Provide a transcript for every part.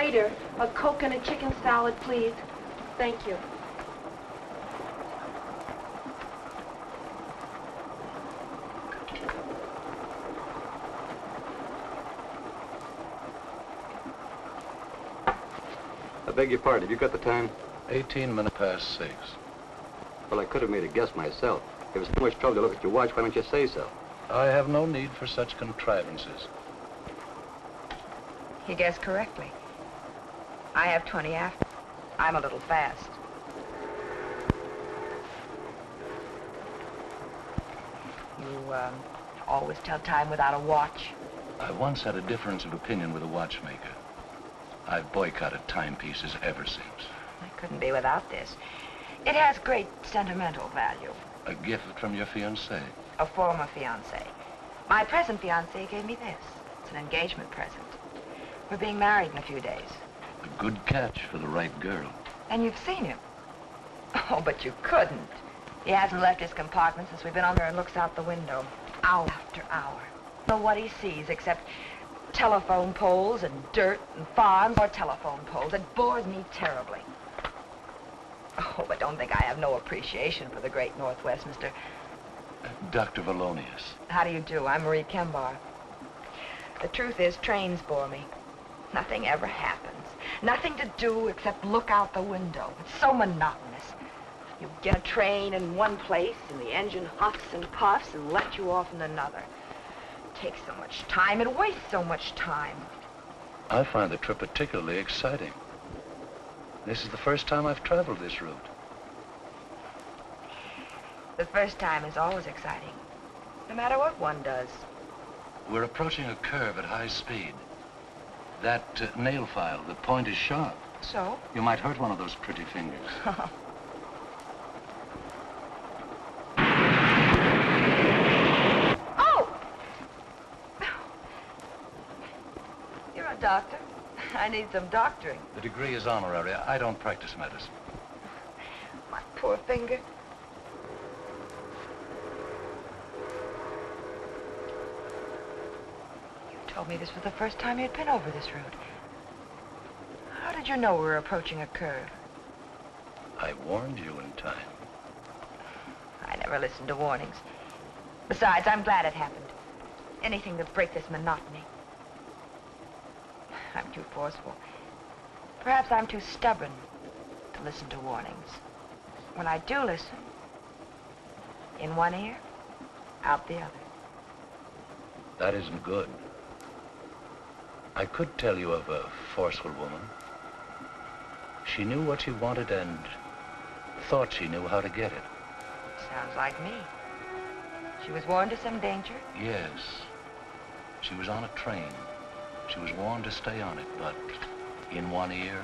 Waiter, a Coke and a chicken salad, please. Thank you. I beg your pardon, have you got the time? 18 minutes past 6. Well, I could have made a guess myself. If it's too much trouble to look at your watch, why don't you say so? I have no need for such contrivances. He guessed correctly. I have 20 after. I'm a little fast. You, always tell time without a watch? I once had a difference of opinion with a watchmaker. I've boycotted timepieces ever since. I couldn't be without this. It has great sentimental value. A gift from your fiancé. A former fiancé. My present fiancé gave me this. It's an engagement present. We're being married in a few days. A good catch for the right girl. And you've seen him. Oh, but you couldn't. He hasn't left his compartment since we've been on there and looks out the window. Hour after hour. I don't know what he sees except telephone poles and dirt and farms or telephone poles. It bores me terribly. Oh, but don't think I have no appreciation for the great Northwest, Mr. Dr. Valonius. How do you do? I'm Marie Kembar. The truth is, trains bore me. Nothing ever happens. Nothing to do except look out the window. It's so monotonous. You get a train in one place, and the engine huffs and puffs and lets you off in another. It takes so much time. It wastes so much time. I find the trip particularly exciting. This is the first time I've traveled this route. The first time is always exciting, no matter what one does. We're approaching a curve at high speed. That nail file, the point is sharp. So? You might hurt one of those pretty fingers. Oh! You're a doctor. I need some doctoring. The degree is honorary. I don't practice medicine. My poor finger. You told me this was the first time you'd been over this route. How did you know we were approaching a curve? I warned you in time. I never listened to warnings. Besides, I'm glad it happened. Anything to break this monotony. I'm too forceful. Perhaps I'm too stubborn to listen to warnings. When I do listen, in one ear, out the other. That isn't good. I could tell you of a forceful woman. She knew what she wanted and thought she knew how to get it. Sounds like me. She was warned of some danger? Yes. She was on a train. She was warned to stay on it, but in one ear,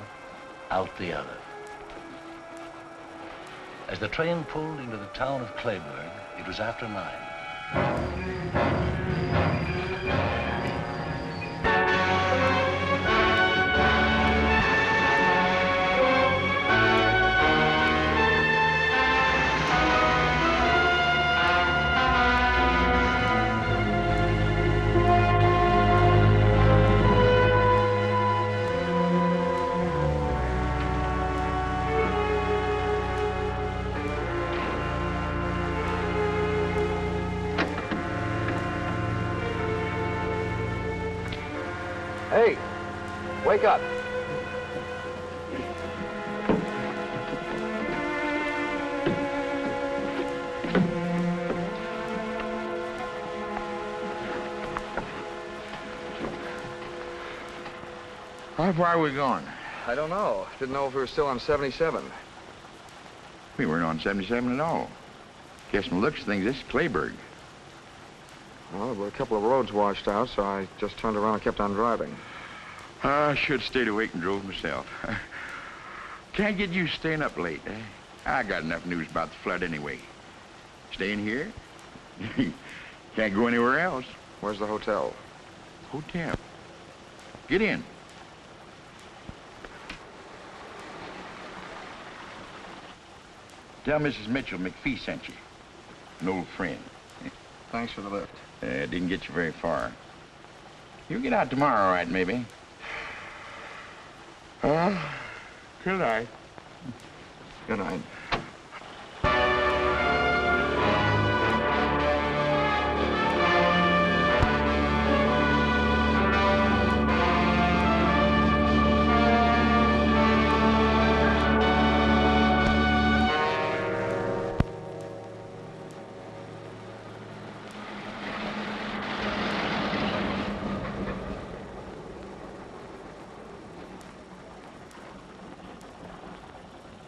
out the other. As the train pulled into the town of Clayburg, it was after 9. Hey, wake up. How far are we going? I don't know. Didn't know if we were still on 77. We weren't on 77 at all. Guess from the looks of things, this is Clayburg. Well, there were a couple of roads washed out, so I just turned around and kept on driving. I should have stayed awake and drove myself. Can't get used to staying up late, eh? I got enough news about the flood anyway. Staying here? Can't go anywhere else. Where's the hotel? Hotel. Get in. Tell Mrs. Mitchell McPhee sent you. An old friend. Thanks for the lift. Didn't get you very far. You'll get out tomorrow, all right, maybe? Good night. Good night.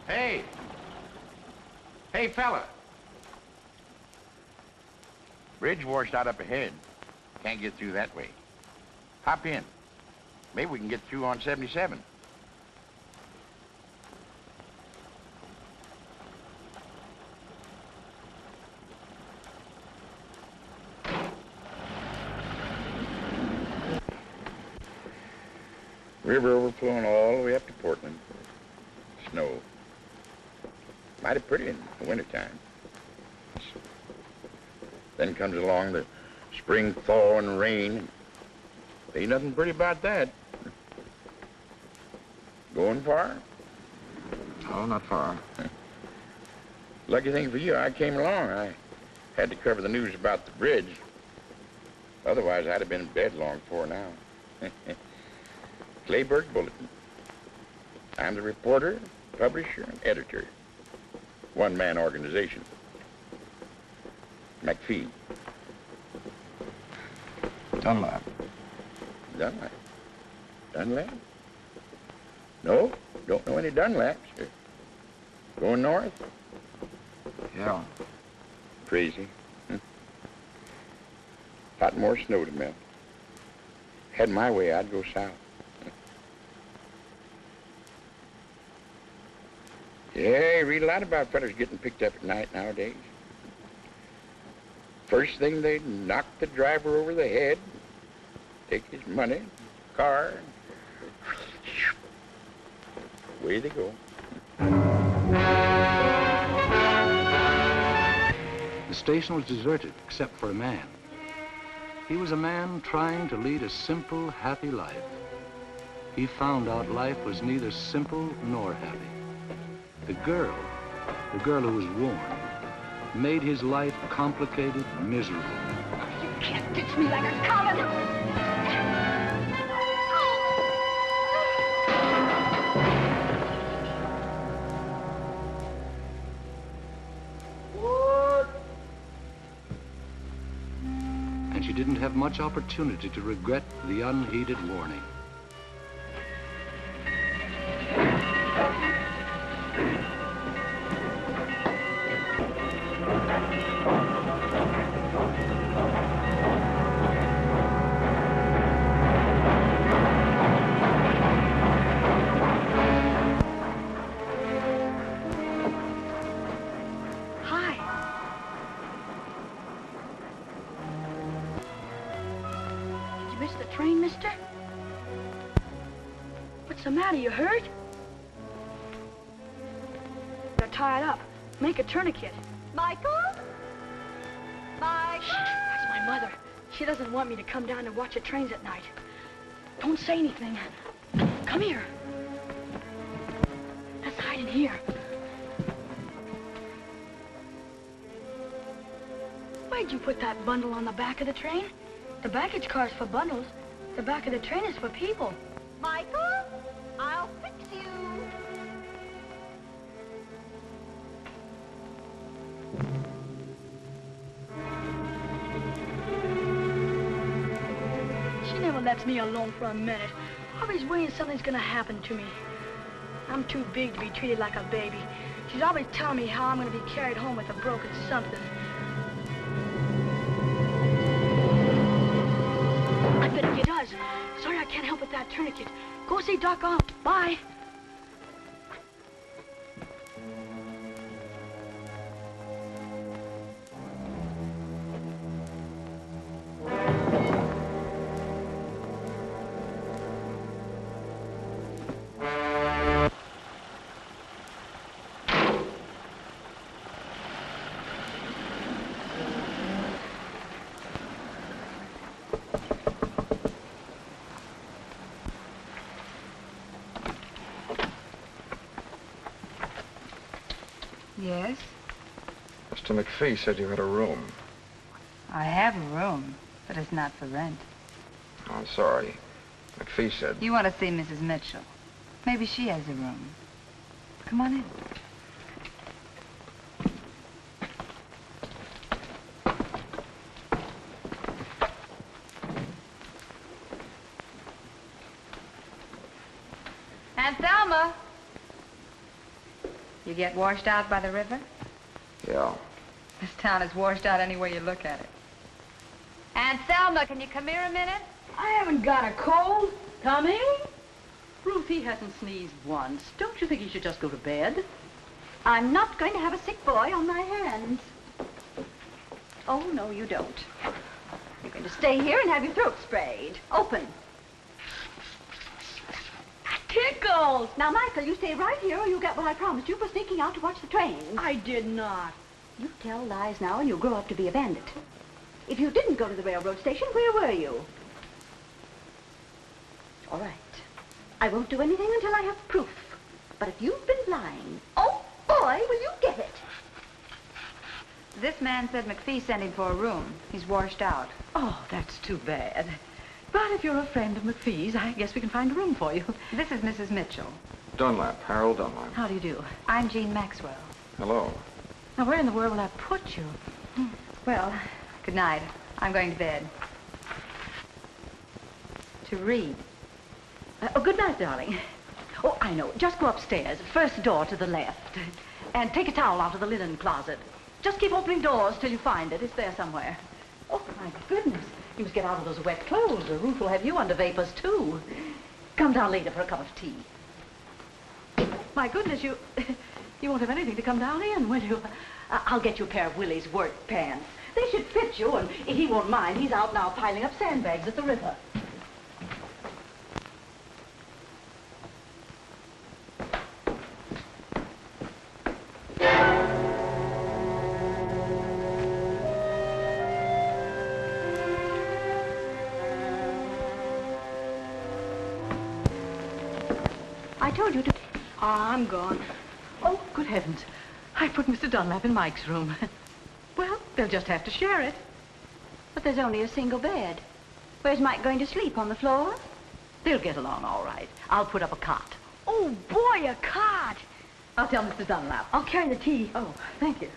Hey! Hey, fella! Bridge washed out up ahead. Can't get through that way. Hop in. Maybe we can get through on 77. River overflowing all the way up to Portland. Snow. Mighty pretty in the wintertime. Then comes along the spring thaw and rain. Ain't nothing pretty about that. Going far? Oh, not far. Lucky thing for you, I came along. I had to cover the news about the bridge. Otherwise, I'd have been in bed long before now. Clayburg Bulletin. I'm the reporter, publisher, and editor. One-man organization. McPhee. Dunlap. Dunlap. Dunlap? No, don't know any Dunlaps. Going north? Yeah. Crazy. Lot more snow to melt. Had my way, I'd go south. Yeah, you read a lot about fellas getting picked up at night nowadays. First thing, they knock the driver over the head, take his money, car, away they go. The station was deserted except for a man. He was a man trying to lead a simple, happy life. He found out life was neither simple nor happy. The girl who was warm, made his life complicated, miserable. You can't ditch me like a coward. And she didn't have much opportunity to regret the unheeded warning. Train, mister? What's the matter? You hurt? They're tied up. Make a tourniquet. Michael? Mike? That's my mother. She doesn't want me to come down to watch the trains at night. Don't say anything. Come here. Let's hide in here. Why'd you put that bundle on the back of the train? The baggage car's for bundles. The back of the train is for people. Michael? I'll fix you. She never lets me alone for a minute. Always worrying something's gonna happen to me. I'm too big to be treated like a baby. She's always telling me how I'm gonna be carried home with a broken something. I bet he does. Sorry I can't help with that tourniquet. Go see Doc off. Bye. Yes? Mr. McPhee said you had a room. I have a room, but it's not for rent. Oh, I'm sorry. McPhee said... You want to see Mrs. Mitchell. Maybe she has a room. Come on in. Aunt Thelma! You get washed out by the river? Yeah. This town is washed out any way you look at it. Aunt Thelma, can you come here a minute? I haven't got a cold. Coming? Ruthie hasn't sneezed once. Don't you think he should just go to bed? I'm not going to have a sick boy on my hands. Oh, no, you don't. You're going to stay here and have your throat sprayed. Open. Tickles! Now, Michael, you stay right here or you'll get what I promised you for sneaking out to watch the trains. I did not. You tell lies now and you'll grow up to be a bandit. If you didn't go to the railroad station, where were you? All right. I won't do anything until I have proof. But if you've been lying, oh, boy, will you get it. This man said McPhee sent him for a room. He's washed out. Oh, that's too bad. But if you're a friend of McPhee's, I guess we can find a room for you. This is Mrs. Mitchell. Dunlap, Harold Dunlap. How do you do? I'm Jean Maxwell. Hello. Now, where in the world will I put you? Well, good night. I'm going to bed. To read. Oh, good night, darling. Oh, I know. Just go upstairs, first door to the left. And take a towel out of the linen closet. Just keep opening doors till you find it. It's there somewhere. Oh, my goodness. You must get out of those wet clothes, or Ruth will have you under vapors, too. Come down later for a cup of tea. My goodness, you won't have anything to come down in, will you? I'll get you a pair of Willie's work pants. They should fit you, and he won't mind. He's out now piling up sandbags at the river. I told you to... I'm gone. Oh, good heavens. I put Mr. Dunlap in Mike's room. Well, they'll just have to share it. But there's only a single bed. Where's Mike going to sleep, on the floor? They'll get along all right. I'll put up a cot. Oh, boy, a cot. I'll tell Mr. Dunlap. I'll carry the tea. Oh, thank you.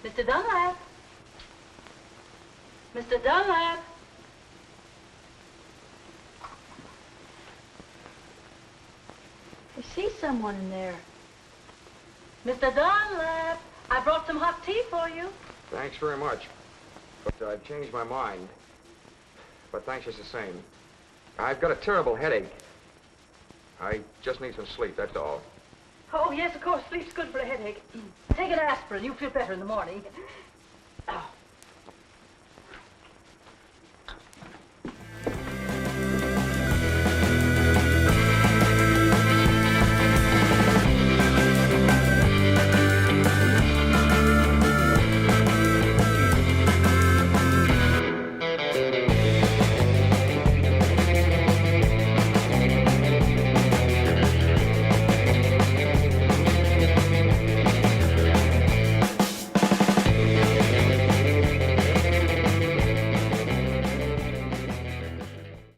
Mr. Dunlap. Mr. Dunlap. I see someone in there. Mr. Dunlap, I brought some hot tea for you. Thanks very much. But I've changed my mind. But thanks just the same. I've got a terrible headache. I just need some sleep, that's all. Oh, yes, of course. Sleep's good for a headache. Take an aspirin. You'll feel better in the morning.